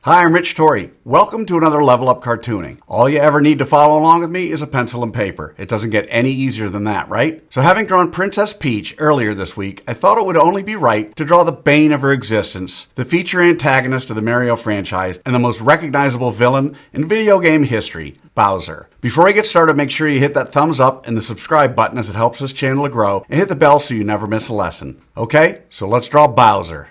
Hi, I'm Rich Torrey. Welcome to another Level Up Cartooning. All you ever need to follow along with me is a pencil and paper. It doesn't get any easier than that, right? So having drawn Princess Peach earlier this week, I thought it would only be right to draw the bane of her existence, the feature antagonist of the Mario franchise, and the most recognizable villain in video game history, Bowser. Before I get started, make sure you hit that thumbs up and the subscribe button as it helps this channel to grow, and hit the bell so you never miss a lesson. Okay, so let's draw Bowser.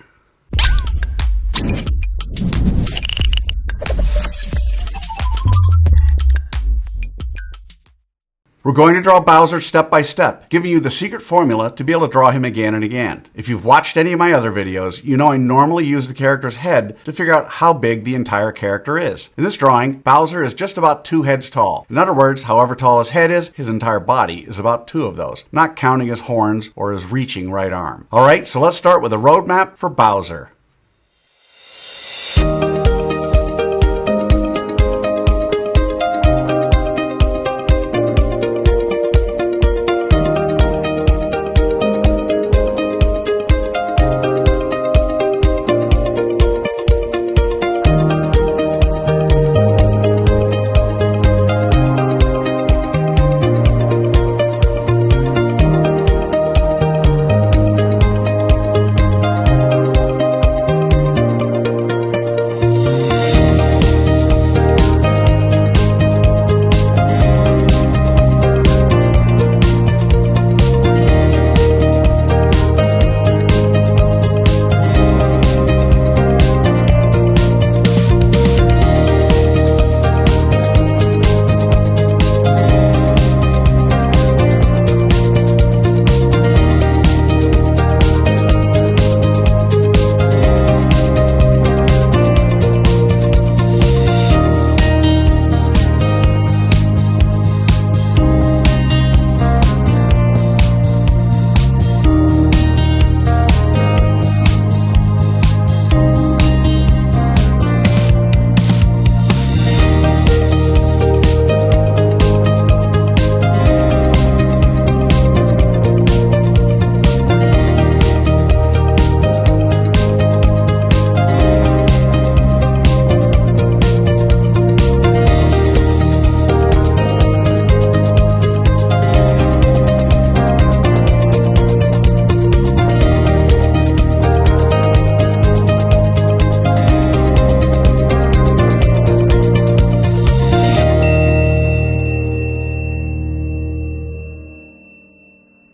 We're going to draw Bowser step by step, giving you the secret formula to be able to draw him again and again. If you've watched any of my other videos, you know I normally use the character's head to figure out how big the entire character is. In this drawing, Bowser is just about 2 heads tall. In other words, however tall his head is, his entire body is about 2 of those, not counting his horns or his reaching right arm. Alright, so let's start with a roadmap for Bowser.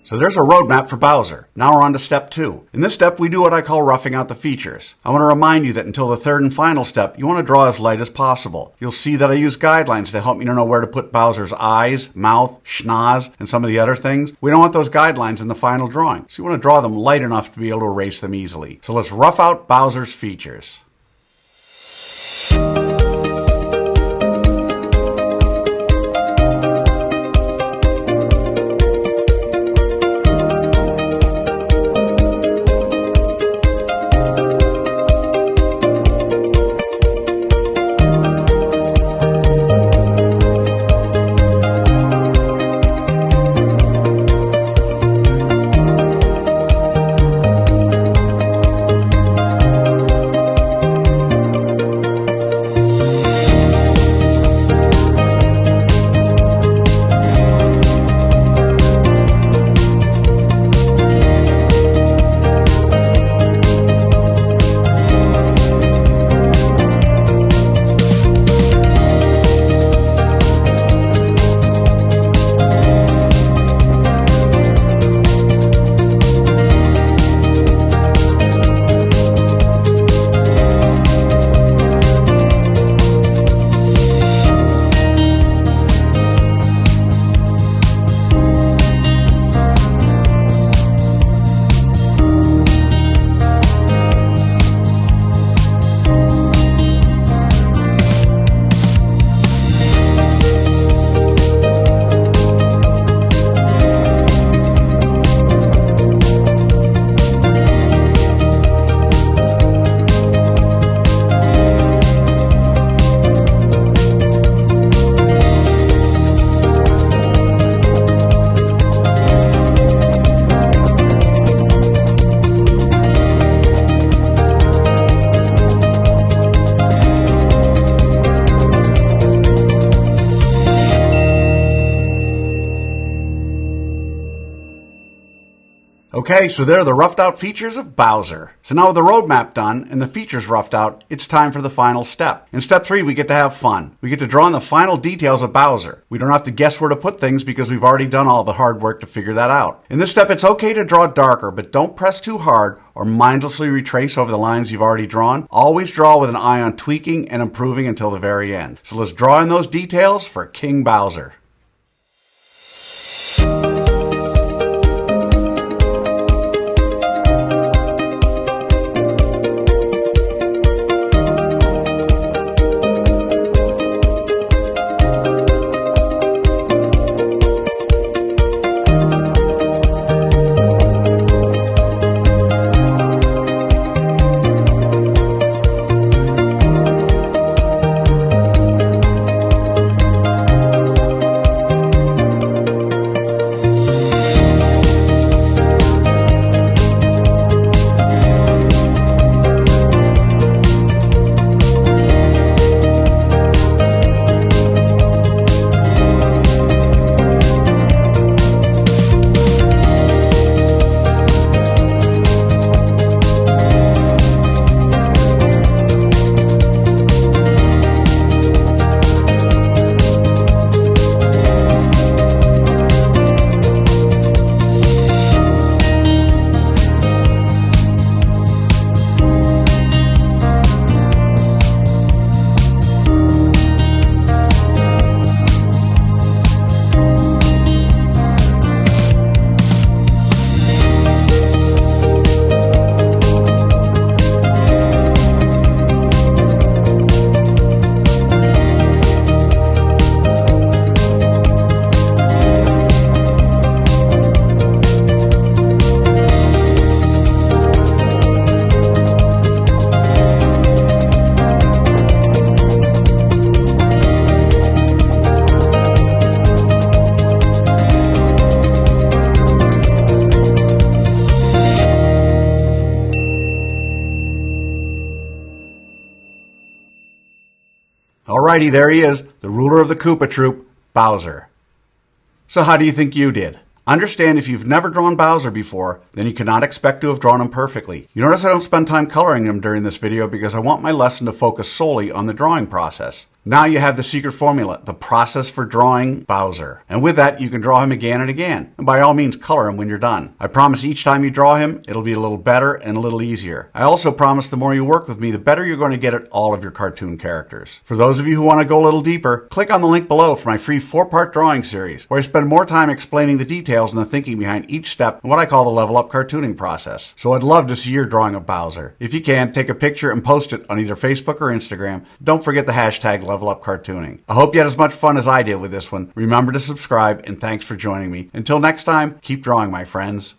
So there's a roadmap for Bowser. Now we're on to step 2. In this step, we do what I call roughing out the features. I want to remind you that until the third and final step, you want to draw as light as possible. You'll see that I use guidelines to help me to know where to put Bowser's eyes, mouth, schnoz, and some of the other things. We don't want those guidelines in the final drawing, so you want to draw them light enough to be able to erase them easily. So let's rough out Bowser's features. Okay, so there are the roughed out features of Bowser. So now with the roadmap done and the features roughed out, it's time for the final step. In step 3, we get to have fun. We get to draw in the final details of Bowser. We don't have to guess where to put things because we've already done all the hard work to figure that out. In this step, it's okay to draw darker, but don't press too hard or mindlessly retrace over the lines you've already drawn. Always draw with an eye on tweaking and improving until the very end. So let's draw in those details for King Bowser. Alrighty, there he is, the ruler of the Koopa Troop, Bowser. So how do you think you did? Understand if you've never drawn Bowser before, then you cannot expect to have drawn him perfectly. You notice I don't spend time coloring him during this video because I want my lesson to focus solely on the drawing process. Now you have the secret formula, the process for drawing Bowser. And with that, you can draw him again and again. And by all means, color him when you're done. I promise each time you draw him, it'll be a little better and a little easier. I also promise the more you work with me, the better you're going to get at all of your cartoon characters. For those of you who want to go a little deeper, click on the link below for my free 4-part drawing series, where I spend more time explaining the details and the thinking behind each step in what I call the level up cartooning process. So I'd love to see your drawing of Bowser. If you can, take a picture and post it on either Facebook or Instagram. Don't forget the hashtag Level Up Cartooning. I hope you had as much fun as I did with this one. Remember to subscribe, and thanks for joining me. Until next time, keep drawing, my friends.